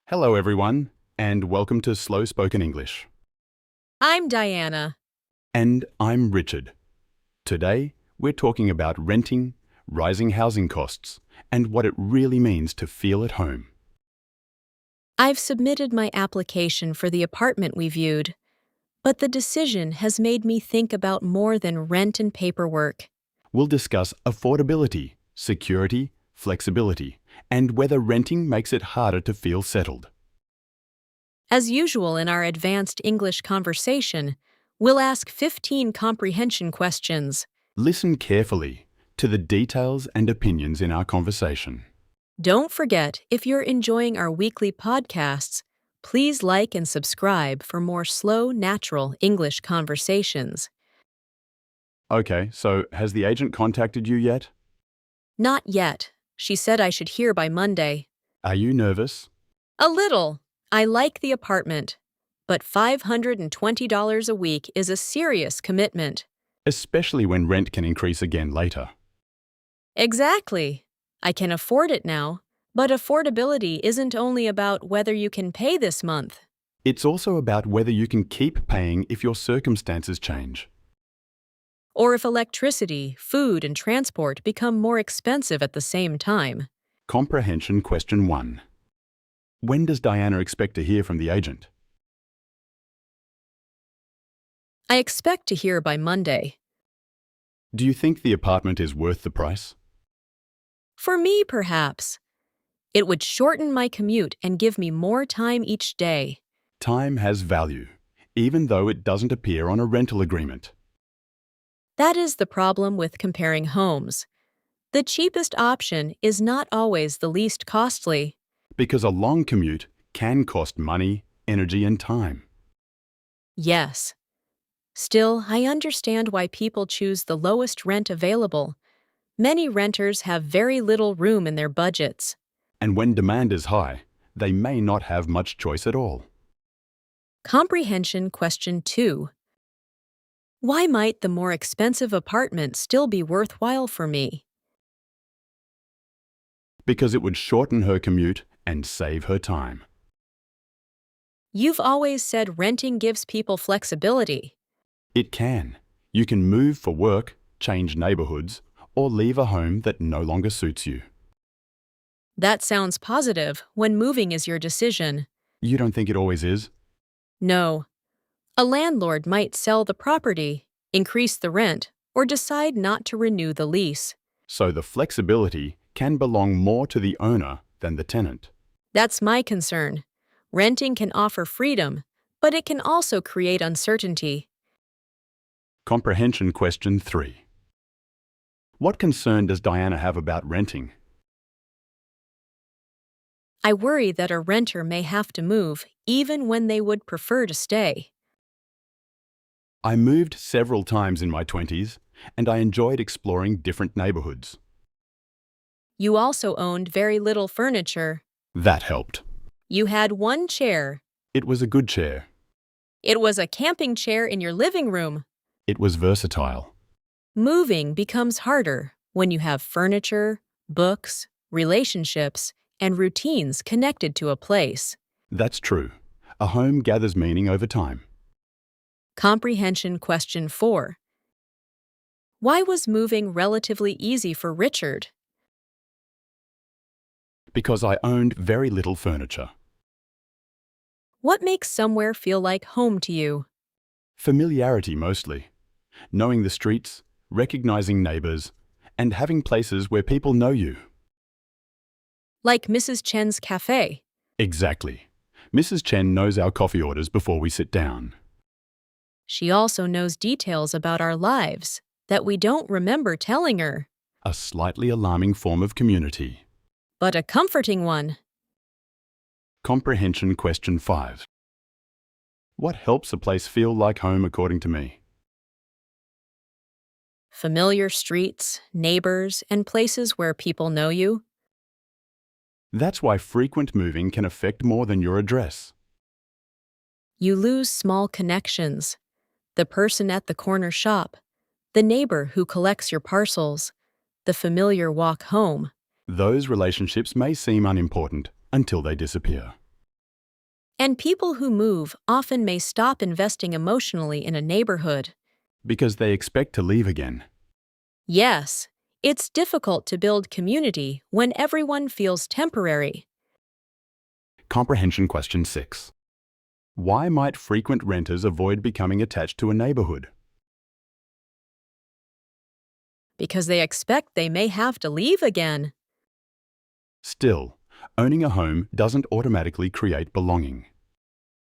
Hello everyone, and welcome to Slow Spoken English. I'm Diana. And I'm Richard. Today, we're talking about renting, rising housing costs, and what it really means to feel at home. I've submitted my application for the apartment we viewed, but the decision has made me think about more than rent and paperwork. We'll discuss affordability, security, flexibility, and whether renting makes it harder to feel settled. As usual in our advanced English conversation, we'll ask 15 comprehension questions. Listen carefully to the details and opinions in our conversation. Don't forget, if you're enjoying our weekly podcasts, please like and subscribe for more slow, natural English conversations. Okay, so has the agent contacted you yet? Not yet. She said I should hear by Monday. Are you nervous? A little. I like the apartment, but $520 a week is a serious commitment. Especially when rent can increase again later. Exactly. I can afford it now, but affordability isn't only about whether you can pay this month. It's also about whether you can keep paying if your circumstances change. Or if electricity, food, and transport become more expensive at the same time. Comprehension question 1. When does Diana expect to hear from the agent? I expect to hear by Monday. Do you think the apartment is worth the price? For me, perhaps. It would shorten my commute and give me more time each day. Time has value, even though it doesn't appear on a rental agreement. That is the problem with comparing homes. The cheapest option is not always the least costly. Because a long commute can cost money, energy, and time. Yes. Still, I understand why people choose the lowest rent available. Many renters have very little room in their budgets. And when demand is high, they may not have much choice at all. Comprehension question 2. Why might the more expensive apartment still be worthwhile for me? Because it would shorten her commute and save her time. You've always said renting gives people flexibility. It can. You can move for work, change neighborhoods, or leave a home that no longer suits you. That sounds positive when moving is your decision. You don't think it always is? No. A landlord might sell the property, increase the rent, or decide not to renew the lease. So the flexibility can belong more to the owner than the tenant. That's my concern. Renting can offer freedom, but it can also create uncertainty. Comprehension question 3. What concern does Diana have about renting? I worry that a renter may have to move even when they would prefer to stay. I moved several times in my 20s, and I enjoyed exploring different neighborhoods. You also owned very little furniture. That helped. You had one chair. It was a good chair. It was a camping chair in your living room. It was versatile. Moving becomes harder when you have furniture, books, relationships, and routines connected to a place. That's true. A home gathers meaning over time. Comprehension question 4. Why was moving relatively easy for Richard? Because I owned very little furniture. What makes somewhere feel like home to you? Familiarity mostly. Knowing the streets, recognizing neighbors, and having places where people know you. Like Mrs. Chen's cafe. Exactly. Mrs. Chen knows our coffee orders before we sit down. She also knows details about our lives that we don't remember telling her. A slightly alarming form of community. But a comforting one. Comprehension question 5. What helps a place feel like home according to me? Familiar streets, neighbors, and places where people know you. That's why frequent moving can affect more than your address. You lose small connections. The person at the corner shop, the neighbor who collects your parcels, the familiar walk home. Those relationships may seem unimportant until they disappear. And people who move often may stop investing emotionally in a neighborhood. because they expect to leave again. Yes, it's difficult to build community when everyone feels temporary. Comprehension question 6. Why might frequent renters avoid becoming attached to a neighborhood? Because they expect they may have to leave again. Still, owning a home doesn't automatically create belonging,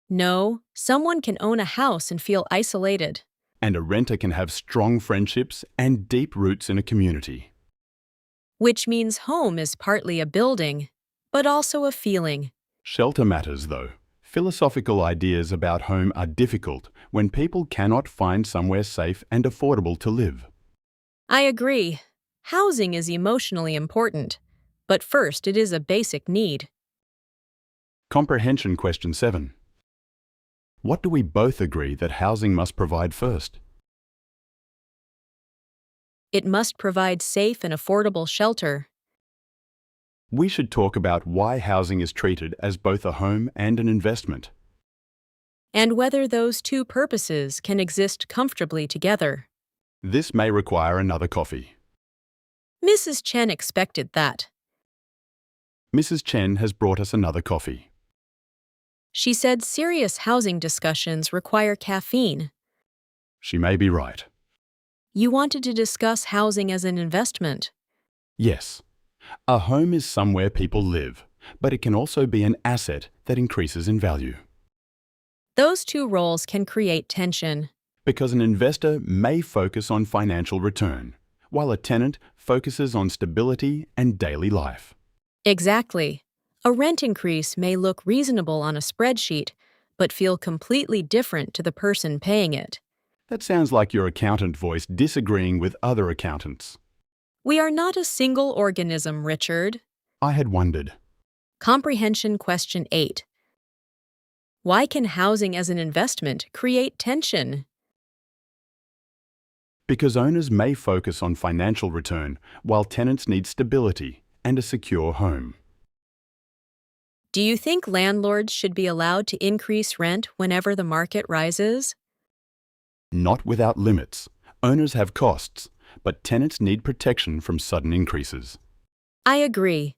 No, someone can own a house and feel isolated. and a renter can have strong friendships and deep roots in a community. Which means home is partly a building, but also a feeling. Shelter matters, though. Philosophical ideas about home are difficult when people cannot find somewhere safe and affordable to live. I agree. Housing is emotionally important, but first it is a basic need. Comprehension question 7. What do we both agree that housing must provide first? It must provide safe and affordable shelter. We should talk about why housing is treated as both a home and an investment. And whether those two purposes can exist comfortably together. This may require another coffee. Mrs. Chen expected that. Mrs. Chen has brought us another coffee. She said serious housing discussions require caffeine. She may be right. You wanted to discuss housing as an investment. Yes, a home is somewhere people live, but it can also be an asset that increases in value. Those two roles can create tension. Because an investor may focus on financial return, while a tenant focuses on stability and daily life. Exactly. A rent increase may look reasonable on a spreadsheet, but feel completely different to the person paying it. That sounds like your accountant voice disagreeing with other accountants. We are not a single organism, Richard. I had wondered. Comprehension question 8. Why can housing as an investment create tension? Because owners may focus on financial return, while tenants need stability and a secure home. Do you think landlords should be allowed to increase rent whenever the market rises? Not without limits. Owners have costs, but tenants need protection from sudden increases. I agree.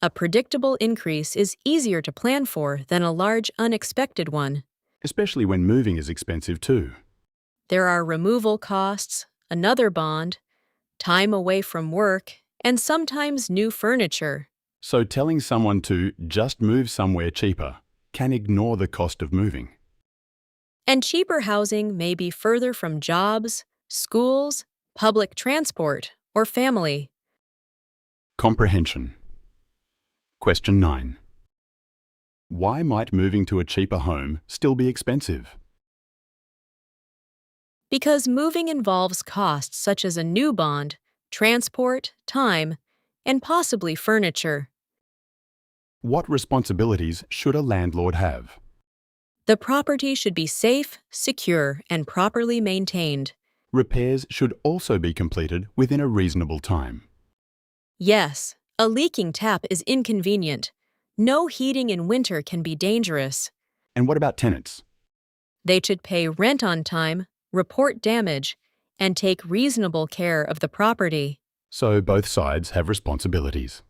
A predictable increase is easier to plan for than a large unexpected one. Especially when moving is expensive too. There are removal costs, another bond, time away from work, and sometimes new furniture. So telling someone to just move somewhere cheaper can ignore the cost of moving. And cheaper housing may be further from jobs, schools, public transport, or family. Comprehension. Question 9. Why might moving to a cheaper home still be expensive? Because moving involves costs such as a new bond, transport, time, and possibly furniture. What responsibilities should a landlord have? The property should be safe, secure, and properly maintained. Repairs should also be completed within a reasonable time. Yes, a leaking tap is inconvenient. No heating in winter can be dangerous. And what about tenants? They should pay rent on time, report damage, and take reasonable care of the property. So both sides have responsibilities.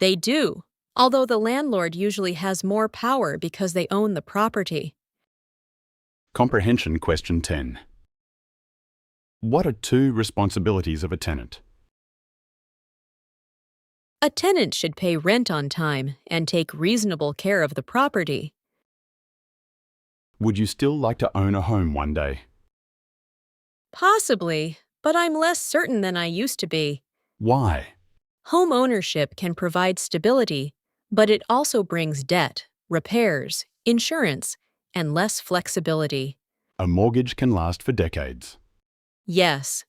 They do, although the landlord usually has more power because they own the property. Comprehension question 10. What are two responsibilities of a tenant? A tenant should pay rent on time and take reasonable care of the property. Would you still like to own a home one day? Possibly, but I'm less certain than I used to be. Why? Home ownership can provide stability, but it also brings debt, repairs, insurance, and less flexibility. A mortgage can last for decades. Yes,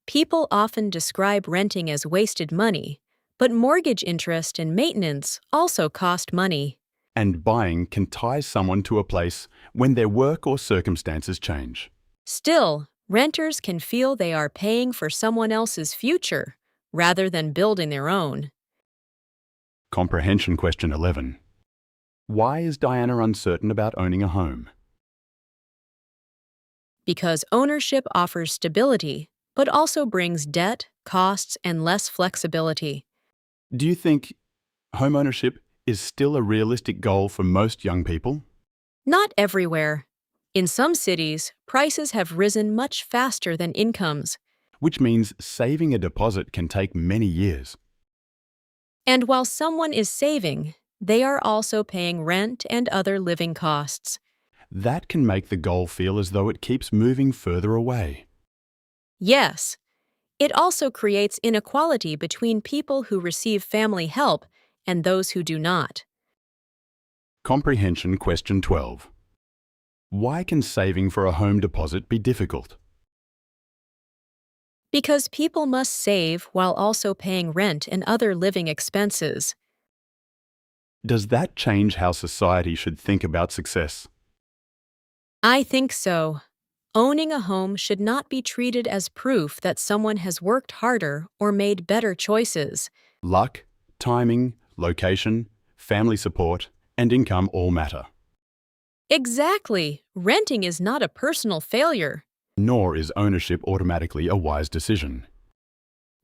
people often describe renting as wasted money, but mortgage interest and maintenance also cost money. And buying can tie someone to a place when their work or circumstances change. Still, renters can feel they are paying for someone else's future rather than building their own. Comprehension question 11. Why is Diana uncertain about owning a home? Because ownership offers stability, but also brings debt, costs, and less flexibility. Do you think homeownership is still a realistic goal for most young people? Not everywhere. In some cities, prices have risen much faster than incomes. Which means saving a deposit can take many years. And while someone is saving, they are also paying rent and other living costs. That can make the goal feel as though it keeps moving further away. Yes, it also creates inequality between people who receive family help and those who do not. Comprehension question 12. Why can saving for a home deposit be difficult? Because people must save while also paying rent and other living expenses. Does that change how society should think about success? I think so. Owning a home should not be treated as proof that someone has worked harder or made better choices. Luck, timing, location, family support, and income all matter. Exactly. Renting is not a personal failure. Nor is ownership automatically a wise decision.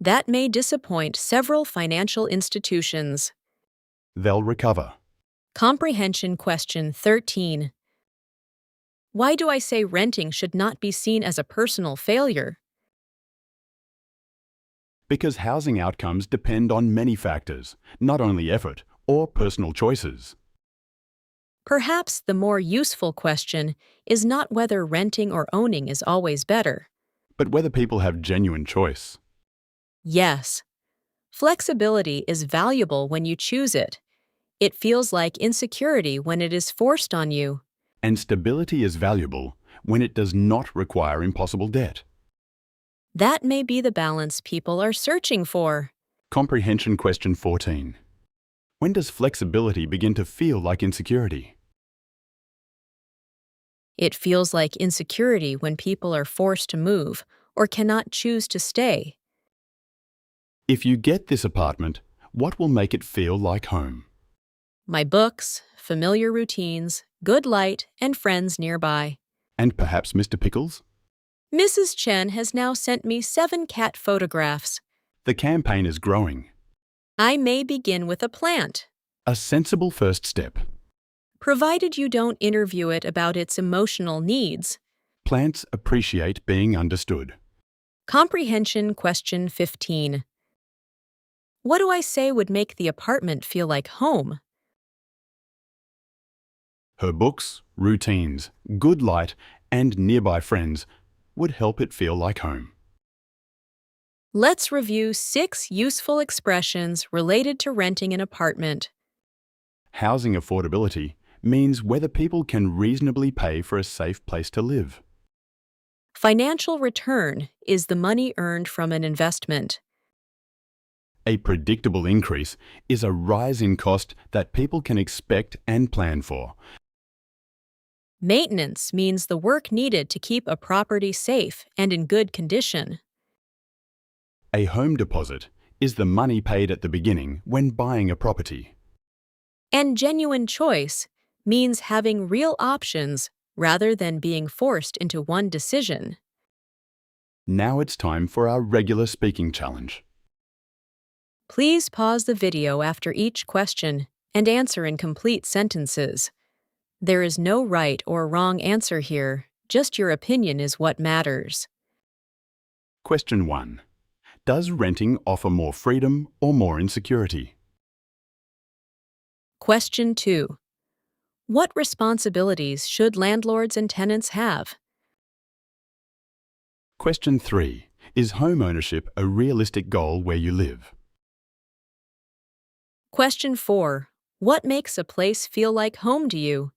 That may disappoint several financial institutions. They'll recover. Comprehension question 13. Why do I say renting should not be seen as a personal failure? Because housing outcomes depend on many factors, not only effort or personal choices. Perhaps the more useful question is not whether renting or owning is always better. But whether people have genuine choice. Yes, flexibility is valuable when you choose it. It feels like insecurity when it is forced on you. And stability is valuable when it does not require impossible debt. That may be the balance people are searching for. Comprehension question 14. When does flexibility begin to feel like insecurity? It feels like insecurity when people are forced to move or cannot choose to stay. If you get this apartment, what will make it feel like home? My books, familiar routines, good light, and friends nearby. And perhaps Mr. Pickles? Mrs. Chen has now sent me 7 cat photographs. The campaign is growing. I may begin with a plant, A sensible first step. provided you don't interview it about its emotional needs. Plants appreciate being understood. Comprehension question 15. What do I say would make the apartment feel like home? Her books, routines, good light, and nearby friends would help it feel like home. Let's review 6 useful expressions related to renting an apartment. Housing affordability means whether people can reasonably pay for a safe place to live. Financial return is the money earned from an investment. A predictable increase is a rise in cost that people can expect and plan for. Maintenance means the work needed to keep a property safe and in good condition. A home deposit is the money paid at the beginning when buying a property. And genuine choice means having real options rather than being forced into one decision. Now it's time for our regular speaking challenge. Please pause the video after each question and answer in complete sentences. There is no right or wrong answer here, just your opinion is what matters. Question 1. Does renting offer more freedom or more insecurity? Question 2. What responsibilities should landlords and tenants have? Question 3. Is home ownership a realistic goal where you live? Question 4. What makes a place feel like home to you?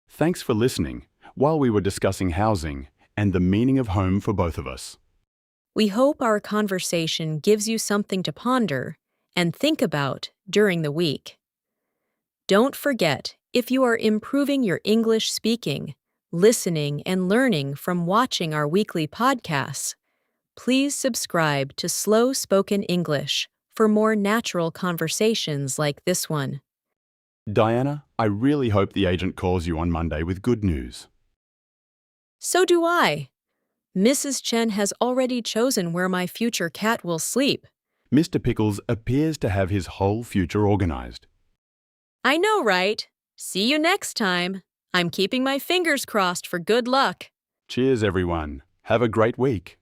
Thanks for listening while we were discussing housing and the meaning of home for both of us. We hope our conversation gives you something to ponder and think about during the week. Don't forget, if you are improving your English speaking, listening, and learning from watching our weekly podcasts, please subscribe to Slow Spoken English for more natural conversations like this one. Diana, I really hope the agent calls you on Monday with good news. So do I. Mrs. Chen has already chosen where my future cat will sleep. Mr. Pickles appears to have his whole future organized. I know, right? See you next time. I'm keeping my fingers crossed for good luck. Cheers, everyone. Have a great week.